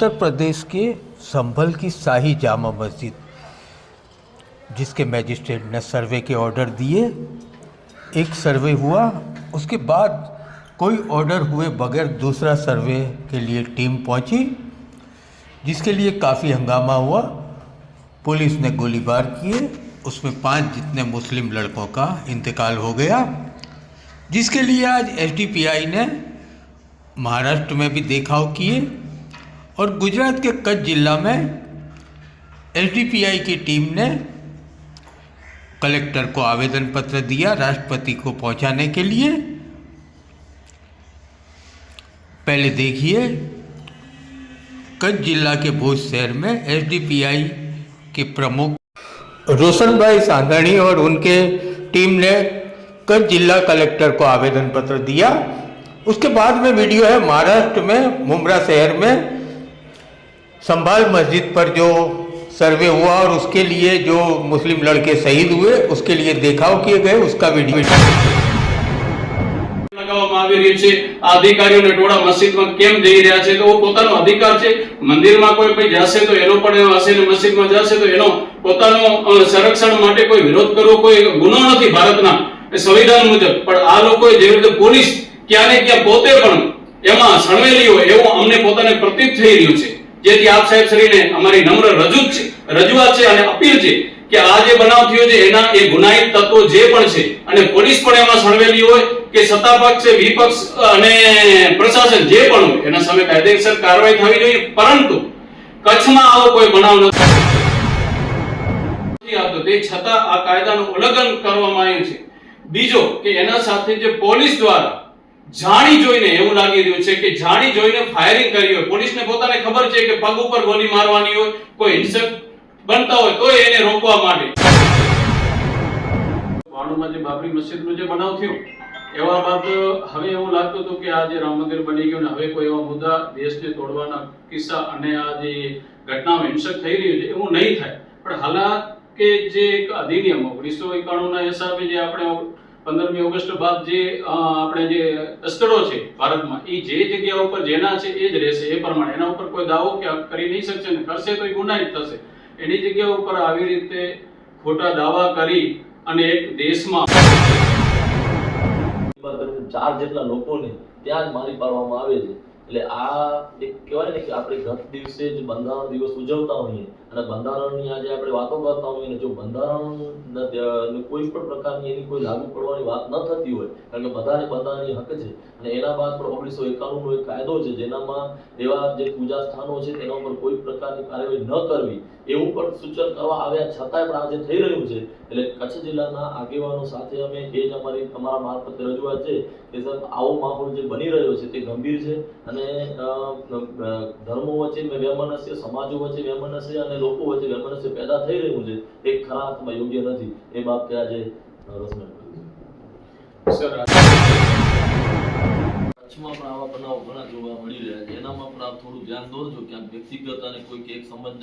उत्तर प्रदेश के संभल की शाही जामा मस्जिद, जिसके मैजिस्ट्रेट ने सर्वे के ऑर्डर दिए, एक सर्वे हुआ, उसके बाद कोई ऑर्डर हुए बगैर दूसरा सर्वे के लिए टीम पहुंची, जिसके लिए काफ़ी हंगामा हुआ। पुलिस ने गोलीबार किए, उसमें 5 जितने मुस्लिम लड़कों का इंतकाल हो गया, जिसके लिए आज एसडीपीआई ने महाराष्ट्र में भी देखाव किए और गुजरात के कच्छ जिला में एसडीपीआई की टीम ने कलेक्टर को आवेदन पत्र दिया राष्ट्रपति को पहुंचाने के लिए। पहले देखिए, कच्छ जिला के भुज शहर में एसडीपीआई के प्रमुख रोशन भाई सांघाणी और उनके टीम ने कच्छ जिला कलेक्टर को आवेदन पत्र दिया। उसके बाद में वीडियो है महाराष्ट्र में मुंब्रा शहर में संभाल मस्जिद पर जो सर्वे हुआ और उसके लिए जो मुस्लिम लड़के शहीद हुए उसके लिए देखाव किए गए, उसका वीडियो लगावવામાં આવી રહ્યું છે। આ અધિકારીઓને ટોળા મસ્જિદમાં કેમ જઈ રહ્યા છે? તો પોતાનો અધિકાર છે। મંદિરમાં કોઈ પણ જશે તો એનો પણ હશે ને મસ્જિદમાં જશે તો એનો પોતાનો સંરક્ષણ માટે કોઈ વિરોધ કરવો કોઈ ગુનો નથી ભારતના સંવિધાન મુજબ। પણ આ લોકોએ જે રીતે પોલીસ ક્યારે ક્યાં પોતે પણ એમાં સણવેલી હોય એવું અમને પોતાને પ્રતીત થઈ રહ્યું છે। જેથી આપ સાહેબ શ્રીને અમારી નમ્ર રજૂઆત છે અને અપીલ છે કે આ જે બનાવ થયો છે એના એ ગુનાહિત તત્વો જે પણ છે અને પોલીસ પણ એમાં સણવેલી હોય કે સત્તા પક્ષ છે વિપક્ષ અને પ્રશાસન જે પણ હોય એના સામે કાયદેસર કાર્યવાહી થવી જોઈએ। પરંતુ કચ્છમાં આવો કોઈ બનાવ નથી આવતો, તે છતાં આ કાયદાનું ઉલ્લંઘન કરવામાં આવ્યું છે। બીજો કે એના સાથે જે પોલીસ દ્વારા જાણી જોઈને એવું લાગી રહ્યું છે કે જાણી જોઈને ફાયરિંગ કરી હોય। પોલીસને પોતાને ખબર છે કે પગ ઉપર ગોળી મારવાની હોય, કોઈ હિંસક બનતા હોય તો એને રોકવા માટે 92 માં જે બાબરી મસ્જિદનો જે બનાવ થયો એવા બાદ હવે એવું લાગતું હતું કે આ જે રામ મંદિર બની ગયું ને હવે કોઈ એવા મુદ્દા દેશને તોડવાના કિસ્સા અને આ જે ઘટનાઓ હિંસક થઈ રહ્યું છે એવું નહીં થાય। પણ હાલાત કે જે એક અધિનિયમ 1991 ના હિસાબે જે આપણે 15મી ઓગસ્ટ બાદ જે આપણે જે અસ્તરો છે ભારતમાં એ જે જગ્યા ઉપર જેના છે એ જ રહેશે એ પ્રમાણે એના ઉપર કોઈ દાવો કે કરી નહીં શકશે ને કરશે તો એ ગુનાહિત થશે। એની જગ્યા ઉપર આવી રીતે ખોટા દાવા કરી અને એક દેશમાં 4 જેટલા લોકોને ત્યાં જ મારી પાડવામાં આવે છે। એટલે આ એક કહેવાય ને કે આપણે ગત દિવસે જ બંધારણ દિવસ ઉજવતા હોઈએ અને બંધારણની આજે આપણે વાતો કરતા હોઈએ ને જો બંધારણ કોઈ પણ પ્રકારની એની કોઈ લાગુ પડવાની વાત ન થતી હોય કારણ કે બધાને બંધારણીય હક છે અને એના બાદ પણ 1991 નો એક કાયદો છે જેનામાં એવા જે પૂજા સ્થાનો છે તેના ઉપર કોઈ પ્રકારની કાર્યવાહી ન કરવી એવું પણ સૂચન કરવા આવ્યા છતાંય પણ આજે થઈ રહ્યું છે। એટલે કચ્છ જિલ્લાના આગેવાનો સાથે અમે એ જ અમારા મારફતે રજૂઆત છે કે સાહેબ આવો માહોલ જે બની રહ્યો છે તે ગંભીર છે અને ધર્મો વચ્ચે વૈમનસ્ય, સમાજો વચ્ચે વૈમનસ્ય અને લોકો વચ્ચે વૈમનસ્ય પેદા થઈ રહ્યું છે એ ખરા અર્થમાં યોગ્ય નથી। એ બાબતે આજે રસમેન્ટ સર કચ્છમાં પણ આવા બનાવો ઘણા જોવા મળી રહ્યા છે, એનામાં પણ આપ થોડું ધ્યાન દોરજો કે વ્યક્તિગત અને કોઈ એક સમાજ